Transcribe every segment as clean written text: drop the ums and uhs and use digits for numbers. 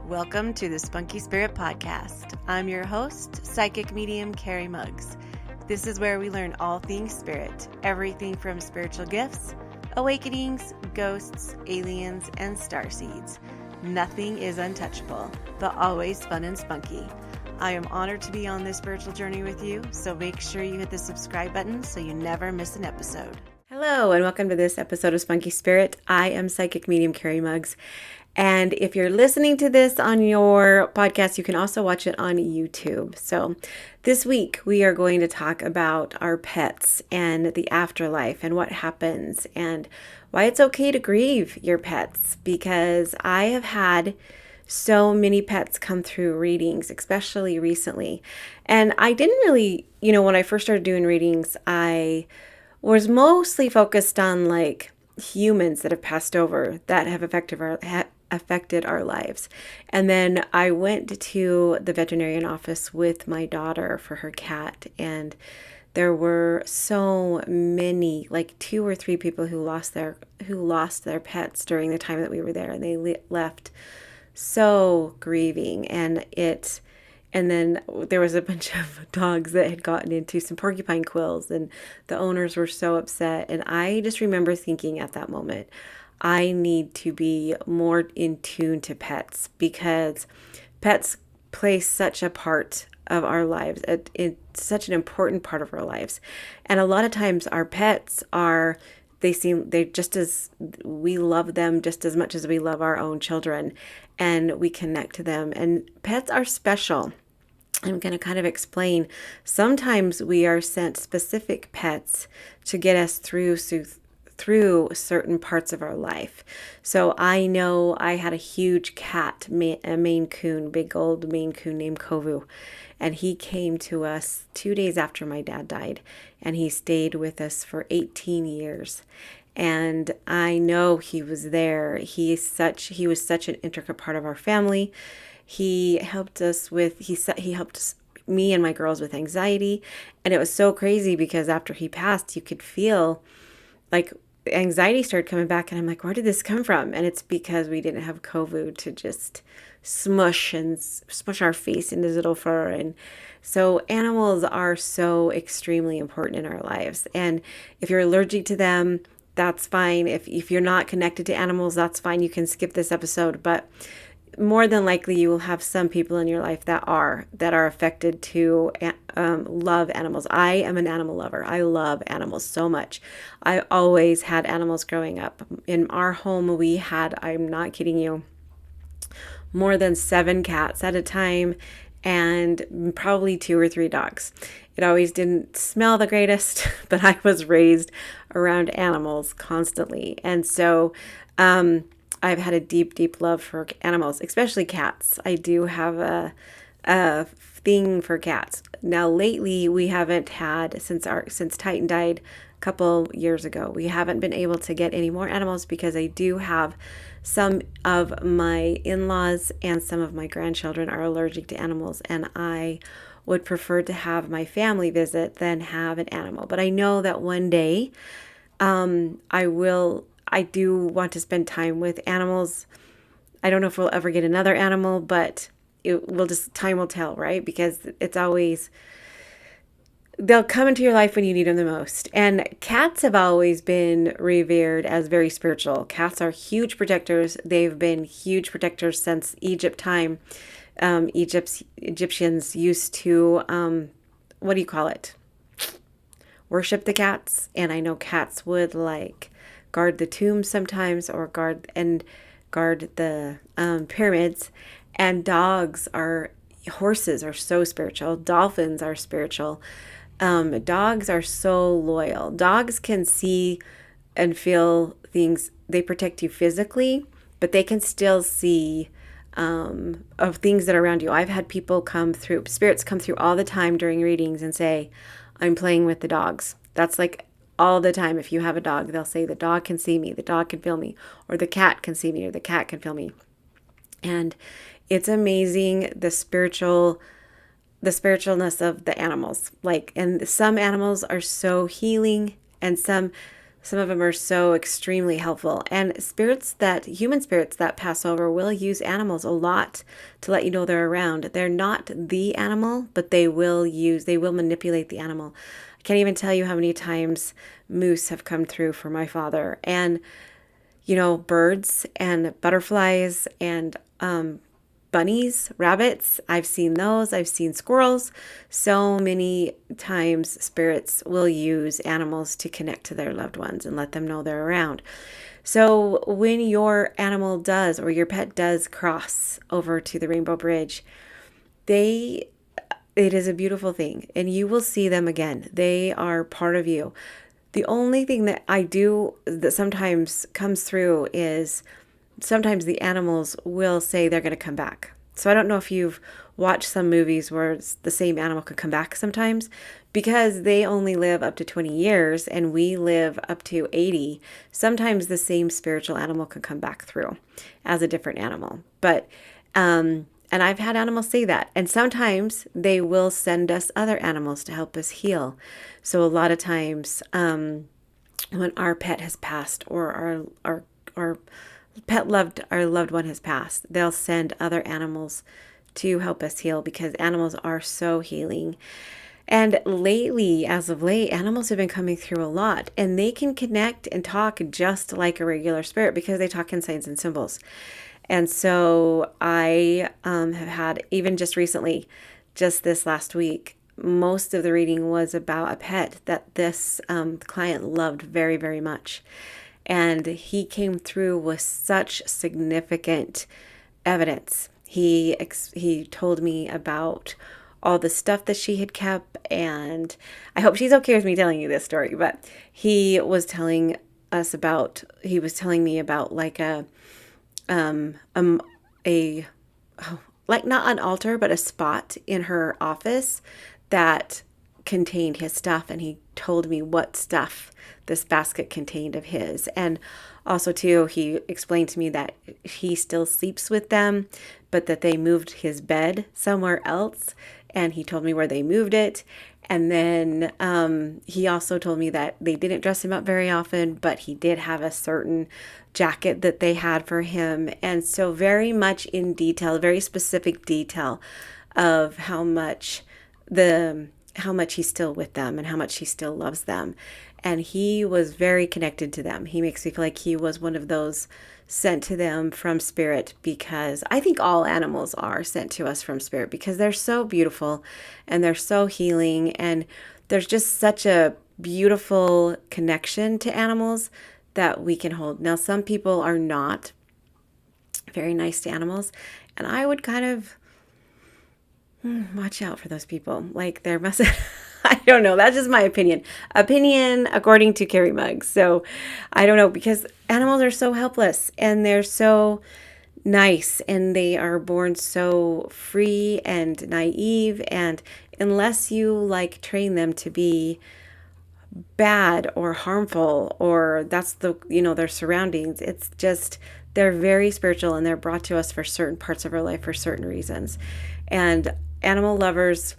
Welcome to the Spunky Spirit Podcast. I'm your host, psychic medium Cari Mugz. This is where we learn all things spirit, everything from spiritual gifts, awakenings, ghosts, aliens, and starseeds. Nothing is untouchable, but always fun and spunky. I am honored to be on this spiritual journey with you, so make sure you hit the subscribe button so you never miss an episode. Hello, and welcome to this episode of Spunky Spirit. I am psychic medium Cari Mugz. And if you're listening to this on your podcast, you can also watch it on YouTube. So this week we are going to talk about our pets and the afterlife and what happens and why it's okay to grieve your pets, because I have had so many pets come through readings, especially recently. And I didn't really, when I first started doing readings, I was mostly focused on like humans that have passed over that have affected our lives. And then I went to the veterinarian office with my daughter for her cat, and there were so many, like 2 or 3 people who lost their pets during the time that we were there, and they left so grieving. And then there was a bunch of dogs that had gotten into some porcupine quills, and the owners were so upset. And I just remember thinking at that moment, I need to be more in tune to pets, because pets play such a part of our lives. It's such an important part of our lives. And a lot of times our pets we love them just as much as we love our own children, and we connect to them. And pets are special. I'm going to kind of explain. Sometimes we are sent specific pets to get us through certain parts of our life. So I know I had a huge cat, a Maine Coon, big old Maine Coon named Kovu. And he came to us 2 days after my dad died. And he stayed with us for 18 years. And I know he was there. He was such an intricate part of our family. He helped me and my girls with anxiety. And it was so crazy because after he passed, you could feel like anxiety started coming back, and I'm like, where did this come from? And it's because we didn't have Kovu to just smush our face into his little fur. And so animals are so extremely important in our lives. And if you're allergic to them, that's fine. If you're not connected to animals, that's fine. You can skip this episode. But more than likely, you will have some people in your life that are affected to love animals. I am an animal lover. I love animals so much. I always had animals growing up. In our home, we had, I'm not kidding you, more than 7 cats at a time, and probably 2 or 3 dogs. It always didn't smell the greatest, but I was raised around animals constantly. And so, I've had a deep, deep love for animals, especially cats. I do have a thing for cats. Now, lately, we haven't had, since Titan died a couple years ago, we haven't been able to get any more animals because I do have some of my in-laws and some of my grandchildren are allergic to animals, and I would prefer to have my family visit than have an animal. But I know that one day I do want to spend time with animals. I don't know if we'll ever get another animal, but time will tell, right? Because they'll come into your life when you need them the most. And cats have always been revered as very spiritual. Cats are huge protectors. They've been huge protectors since Egypt time. Egyptians used to, worship the cats. And I know cats would guard the tombs sometimes, or guard the pyramids. And horses are so spiritual. Dolphins are spiritual. Dogs are so loyal. Dogs can see and feel things. They protect you physically, but they can still see of things that are around you. I've had spirits come through all the time during readings and say, I'm playing with the dogs. That's like all the time. If you have a dog, they'll say the dog can see me, the dog can feel me, or the cat can see me, or the cat can feel me. And it's amazing the spiritualness of the animals. And some animals are so healing, and some Some of them are so extremely helpful. And human spirits that pass over will use animals a lot to let you know they're around. They're not the animal, but they will manipulate the animal. I can't even tell you how many times moose have come through for my father. And, birds and butterflies and bunnies, rabbits. I've seen those. I've seen squirrels. So many times spirits will use animals to connect to their loved ones and let them know they're around. So when your animal does, or your pet does, cross over to the Rainbow Bridge, it is a beautiful thing, and you will see them again. They are part of you. The only thing that I do that sometimes comes through is sometimes the animals will say they're going to come back. So I don't know if you've watched some movies where the same animal could come back sometimes, because they only live up to 20 years and we live up to 80. Sometimes the same spiritual animal can come back through as a different animal. But, and I've had animals say that. And sometimes they will send us other animals to help us heal. So a lot of times, when our pet has passed, or our our loved one has passed, they'll send other animals to help us heal, because animals are so healing. And as of late, animals have been coming through a lot, and they can connect and talk just like a regular spirit because they talk in signs and symbols. And so I have had, even just recently, just this last week, most of the reading was about a pet that this client loved very, very much. And he came through with such significant evidence. He told me about all the stuff that she had kept, and I hope she's okay with me telling you this story, but he was telling me about like like not an altar, but a spot in her office that contained his stuff, and he told me what stuff this basket contained of his. And also too, he explained to me that he still sleeps with them, but that they moved his bed somewhere else, and he told me where they moved it. And then he also told me that they didn't dress him up very often, but he did have a certain jacket that they had for him. And so very much in detail, very specific detail of how much he's still with them and how much he still loves them. And he was very connected to them. He makes me feel like he was one of those sent to them from spirit, because I think all animals are sent to us from spirit because they're so beautiful and they're so healing, and there's just such a beautiful connection to animals that we can hold. Now, some people are not very nice to animals, and I would kind of watch out for those people. Like, there must I don't know. That's just my opinion. Opinion according to Cari Mugz. So I don't know, because animals are so helpless and they're so nice, and they are born so free and naive. And unless you like train them to be bad or harmful, or that's their surroundings, it's just, they're very spiritual, and they're brought to us for certain parts of our life for certain reasons. And animal lovers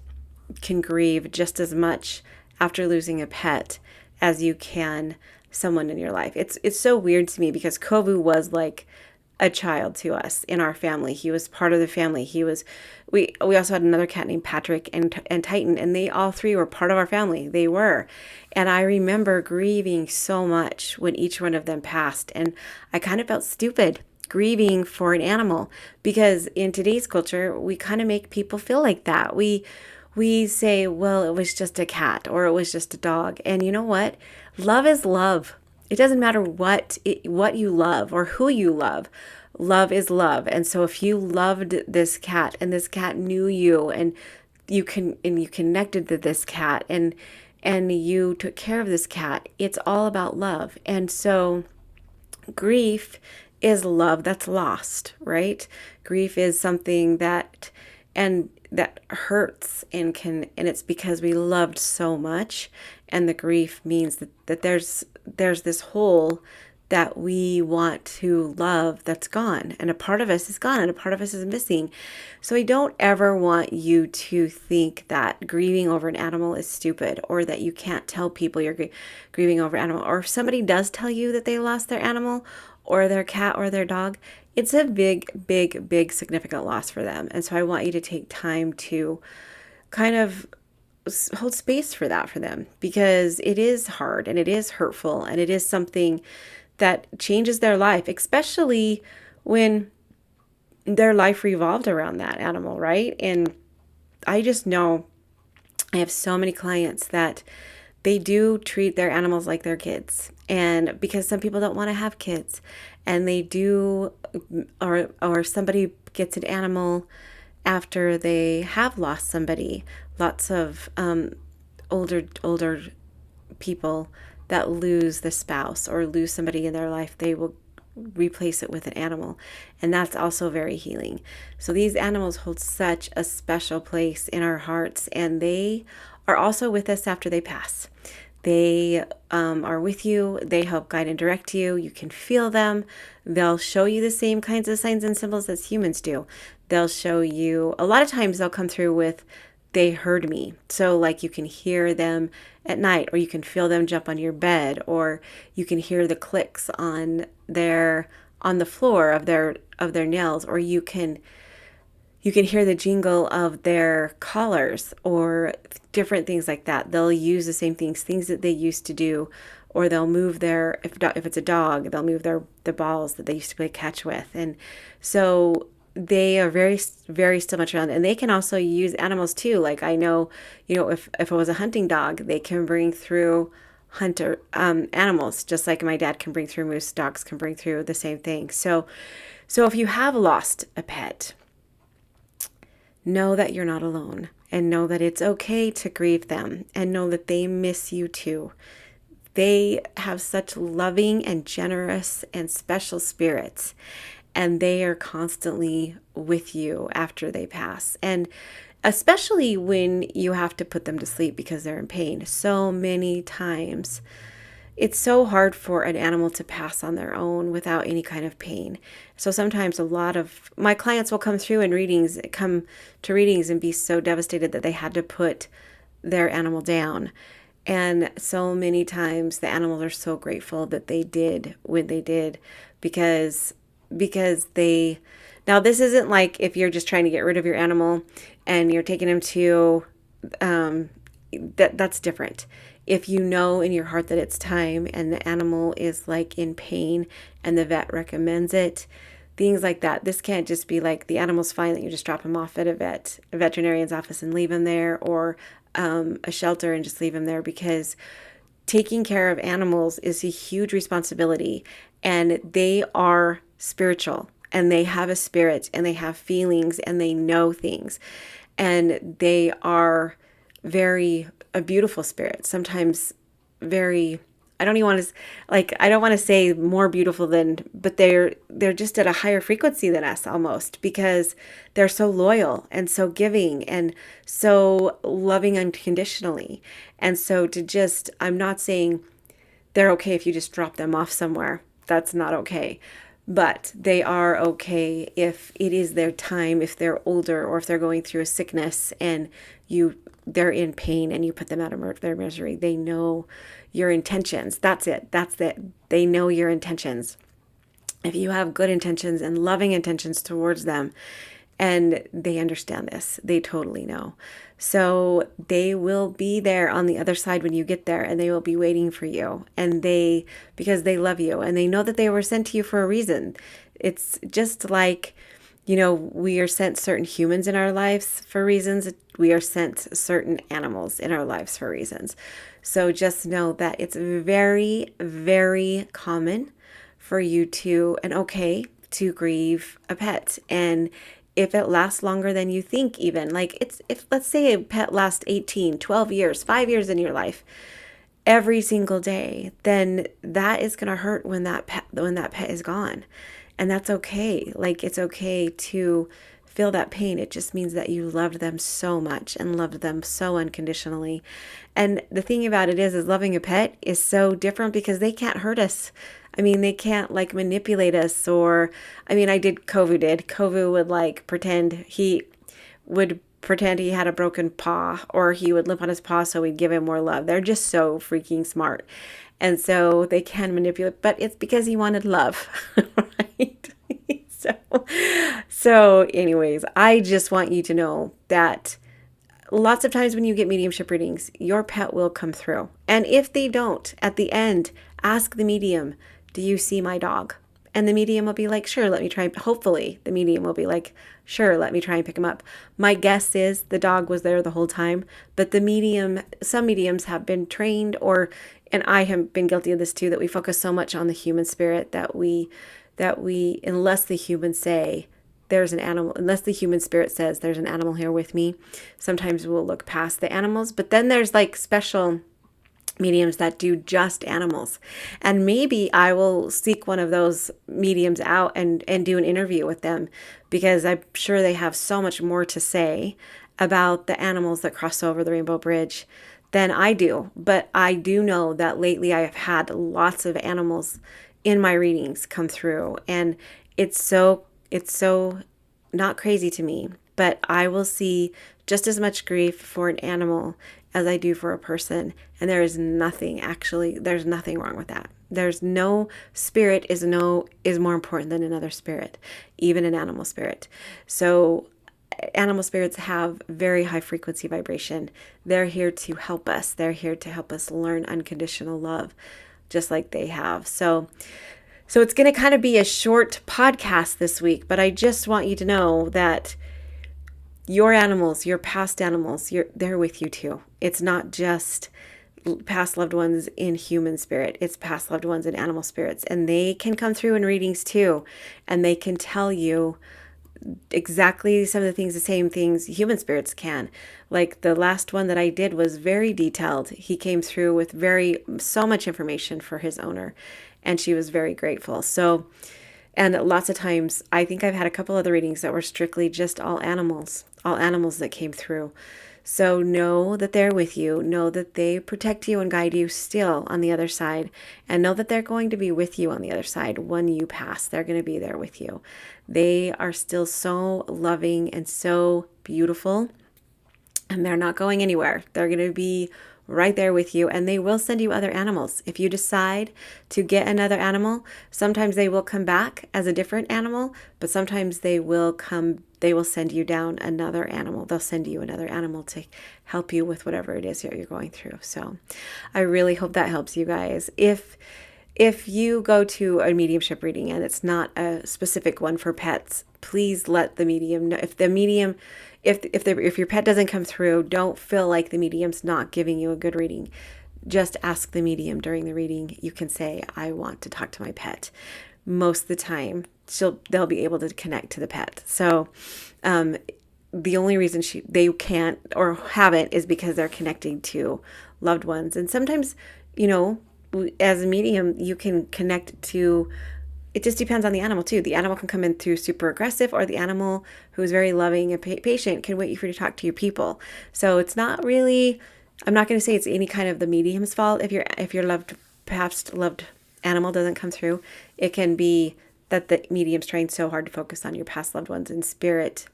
can grieve just as much after losing a pet as you can someone in your life. It's so weird to me, because Kovu was like a child to us in our family. He was part of the family. We also had another cat named Patrick and Titan, and they all three were part of our family. They were. And I remember grieving so much when each one of them passed, and I kind of felt stupid grieving for an animal, because in today's culture, we kind of make people feel like that. We say, well, it was just a cat, or it was just a dog. And you know what? Love is love. It doesn't matter what you love or who you love. Love is love. And so if you loved this cat, and this cat knew you, and you connected to this cat, and you took care of this cat, it's all about love. And so grief is love that's lost, right? Grief is something that hurts, and it's because we loved so much, and the grief means that there's this hole that we want to love that's gone, and a part of us is gone and a part of us is missing. So I don't ever want you to think that grieving over an animal is stupid, or that you can't tell people you're grieving over an animal. Or if somebody does tell you that they lost their animal or their cat or their dog, it's a big, big, big significant loss for them. And so I want you to take time to kind of hold space for that for them, because it is hard and it is hurtful and it is something that changes their life, especially when their life revolved around that animal, right? And I just know I have so many clients that they do treat their animals like their kids. And because some people don't want to have kids, and they do, or somebody gets an animal after they have lost somebody. Lots of older people that lose the spouse or lose somebody in their life, they will replace it with an animal. And that's also very healing. So these animals hold such a special place in our hearts, and they are also with us after they pass. They are with you. They help guide and direct you. You can feel them. They'll show you the same kinds of signs and symbols as humans do. They'll show you, a lot of times they'll come through with, they heard me. So like you can hear them at night, or you can feel them jump on your bed, or you can hear the clicks on the floor of their nails, or you can hear the jingle of their collars, or different things like that. They'll use the same things that they used to do, or they'll move if it's a dog, they'll move the balls that they used to play catch with. And so they are very, very still much around. And they can also use animals too. Like I know, if it was a hunting dog, they can bring through animals, just like my dad can bring through moose, dogs can bring through the same thing. So if you have lost a pet, know that you're not alone, and know that it's okay to grieve them, and know that they miss you too. They have such loving and generous and special spirits, and they are constantly with you after they pass. And especially when you have to put them to sleep because they're in pain. So many times it's so hard for an animal to pass on their own without any kind of pain. So sometimes a lot of my clients will come to readings and be so devastated that they had to put their animal down. And so many times the animals are so grateful that they did when they did, because now this isn't like if you're just trying to get rid of your animal and you're taking him to, that's different. If you know in your heart that it's time and the animal is like in pain and the vet recommends it, things like that. This can't just be like the animal's fine that you just drop him off at a veterinarian's office and leave him there, or a shelter and just leave him there, because taking care of animals is a huge responsibility, and they are spiritual, and they have a spirit, and they have feelings, and they know things, and they are a beautiful spirit. Sometimes very, I don't want to say more beautiful than, but they're just at a higher frequency than us almost, because they're so loyal and so giving and so loving unconditionally. And so I'm not saying they're okay if you just drop them off somewhere. That's not okay. But they are okay if it is their time, if they're older, or if they're going through a sickness and they're in pain and you put them out of their misery. They know your intentions. That's it. They know your intentions. If you have good intentions and loving intentions towards them, and they understand this, they totally know. So they will be there on the other side when you get there, and they will be waiting for you, and because they love you, and they know that they were sent to you for a reason. It's just like, we are sent certain humans in our lives for reasons. We are sent certain animals in our lives for reasons. So just know that it's very, very common for you and okay to grieve a pet. And if it lasts longer than you think, even like if let's say a pet lasts 18, 12 years, 5 years in your life, every single day, then that is going to hurt when that pet is gone. And that's okay. Like, it's okay to feel that pain. It just means that you loved them so much and loved them so unconditionally. And the thing about it is loving a pet is so different, because they can't hurt us. I mean, they can't like manipulate us or, I mean, Kovu would like pretend he had a broken paw, or he would limp on his paw so we'd give him more love. They're just so freaking smart. And so they can manipulate, but it's because he wanted love, right? So, so anyways, I just want you to know that lots of times when you get mediumship readings, your pet will come through. And if they don't, at the end, ask the medium, do you see my dog? And the medium will be like, sure, let me try. Hopefully, the medium will be like, sure, let me try and pick him up. My guess is the dog was there the whole time, but some mediums have been trained, and I have been guilty of this too, that we focus so much on the human spirit that we, unless the humans say, there's an animal, unless the human spirit says there's an animal here with me, sometimes we'll look past the animals. But then there's like special mediums that do just animals. And maybe I will seek one of those mediums out and do an interview with them, because I'm sure they have so much more to say about the animals that cross over the Rainbow Bridge than I do. But I do know that lately I have had lots of animals in my readings come through, and it's so not crazy to me, but I will see just as much grief for an animal as I do for a person. And there's nothing wrong with that. There's no spirit is more important than another spirit, even an animal spirit. So animal spirits have very high frequency vibration. They're here to help us. They're here to help us learn unconditional love, just like they have. So it's going to kind of be a short podcast this week, but I just want you to know that your animals, your past animals, they're with you too. It's not just past loved ones in human spirit. It's past loved ones in animal spirits. And they can come through in readings too. And they can tell you exactly some of the same things human spirits can. Like the last one that I did was very detailed. He came through with so much information for his owner, and she was very grateful. So, and lots of times, I think I've had a couple other readings that were strictly just all animals that came through. So know that they're with you. Know that they protect you and guide you still on the other side. And know that they're going to be with you on the other side when you pass. They're going to be there with you. They are still so loving and so beautiful. And they're not going anywhere. They're going to be right there with you, and they will send you other animals. If you decide to get another animal, sometimes they will come back as a different animal, but sometimes they will send you down another animal. They'll send you another animal to help you with whatever it is that you're going through. So I really hope that helps you guys. If you go to a mediumship reading and it's not a specific one for pets, please let the medium know. If your pet doesn't come through, don't feel like the medium's not giving you a good reading. Just ask the medium during the reading. You can say, I want to talk to my pet. Most of the time, they'll be able to connect to the pet. So the only reason they can't or haven't is because they're connecting to loved ones. And sometimes, as a medium, you can connect to, it just depends on the animal too. The animal can come in through super aggressive, or the animal who's very loving and patient can wait for you to talk to your people. So it's not really, I'm not going to say it's any kind of the medium's fault if your past loved animal doesn't come through. It can be that the medium's trying so hard to focus on your past loved ones in spirit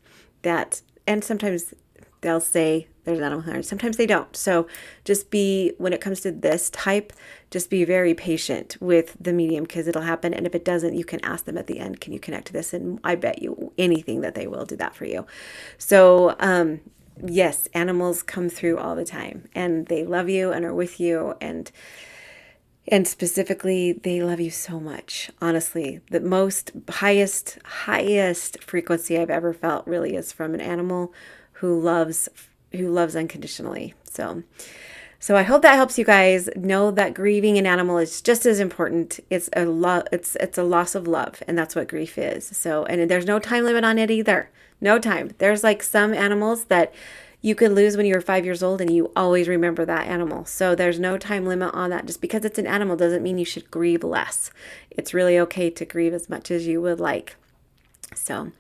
and sometimes they'll say there's an animal here, sometimes they don't. So when it comes to this type, just be very patient with the medium, because it'll happen. And if it doesn't, you can ask them at the end, can you connect to this? And I bet you anything that they will do that for you. So, yes, animals come through all the time, and they love you and are with you. And specifically, they love you so much. Honestly, the highest frequency I've ever felt really is from an animal who loves unconditionally. So I hope that helps you guys. Know that grieving an animal is just as important. It's a loss of love, and that's what grief is. So, and there's no time limit on it either. No time. There's like some animals that you could lose when you were 5 years old and you always remember that animal. So there's no time limit on that. Just because it's an animal doesn't mean you should grieve less. It's really okay to grieve as much as you would like. So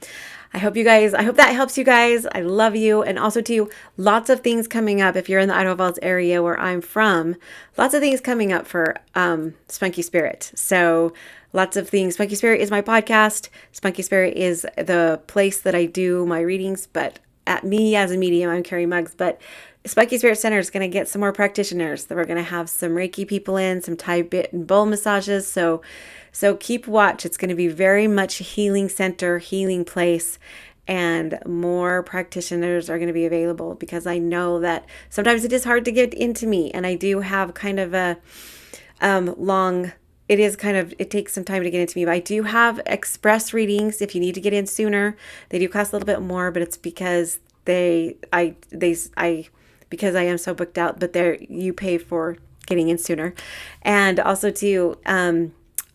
I hope that helps you guys. I love you. And also too, lots of things coming up. If you're in the Idaho Falls area where I'm from, lots of things coming up for Spunky Spirit. So lots of things. Spunky Spirit is my podcast. Spunky Spirit is the place that I do my readings, but at me as a medium, I'm Cari Mugz, but Spunky Spirit Center is going to get some more practitioners. We're going to have some Reiki people in, some Thai bit and bowl massages. So keep watch. It's going to be very much healing center, healing place, and more practitioners are going to be available because I know that sometimes it is hard to get into me, and I do have kind of a it takes some time to get into me, but I do have express readings if you need to get in sooner. They do cost a little bit more, but it's because because I am so booked out, but you pay for getting in sooner. And also too,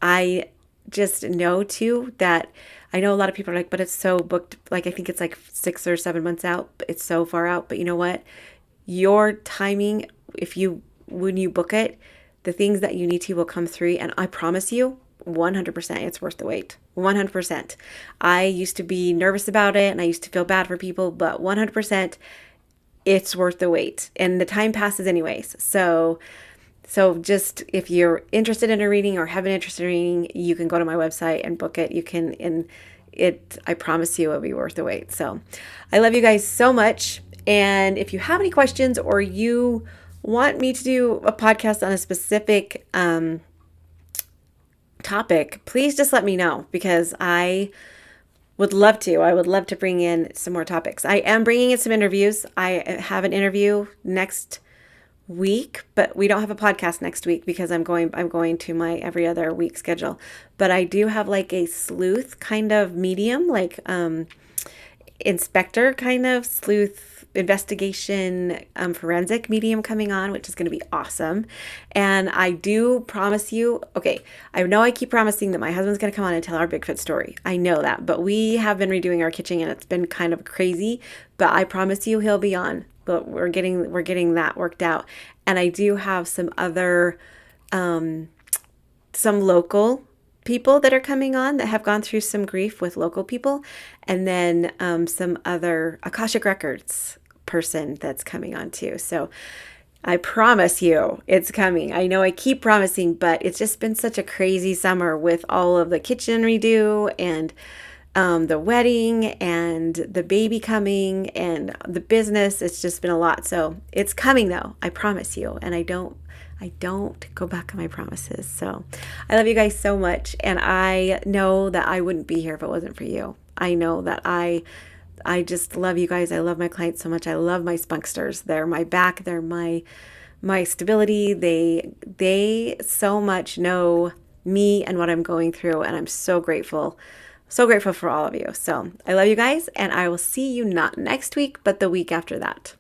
I just know too that I know a lot of people are like, but it's so booked. Like, I think it's like 6 or 7 months out, but it's so far out. But you know what? Your timing, when you book it, the things that you need to will come through. And I promise you, 100% it's worth the wait. 100%. I used to be nervous about it and I used to feel bad for people, but 100% it's worth the wait. And the time passes anyways. So just if you're interested in a reading or have an interest in reading, you can go to my website and book it. I promise you it'll be worth the wait. So I love you guys so much. And if you have any questions or you want me to do a podcast on a specific topic, please just let me know because I would love to. I would love to bring in some more topics. I am bringing in some interviews. I have an interview next week, but we don't have a podcast next week because I'm going to my every other week schedule. But I do have like a sleuth kind of medium, like inspector kind of sleuth investigation forensic medium coming on, which is going to be awesome. And I do promise you, I know I keep promising that my husband's going to come on and tell our Bigfoot story. I know that, but we have been redoing our kitchen and it's been kind of crazy, but I promise you he'll be on. But we're getting that worked out. And I do have some other some local people that are coming on that have gone through some grief with local people, and then some other Akashic Records person that's coming on too. So I promise you it's coming. I know I keep promising, but it's just been such a crazy summer with all of the kitchen redo and the wedding and the baby coming and the business. It's just been a lot. So it's coming though. I promise you. And I don't go back on my promises. So I love you guys so much. And I know that I wouldn't be here if it wasn't for you. I know that I just love you guys. I love my clients so much. I love my spunksters. They're my back. They're my stability. They so much know me and what I'm going through. And I'm so grateful. So grateful for all of you. So I love you guys. And I will see you not next week, but the week after that.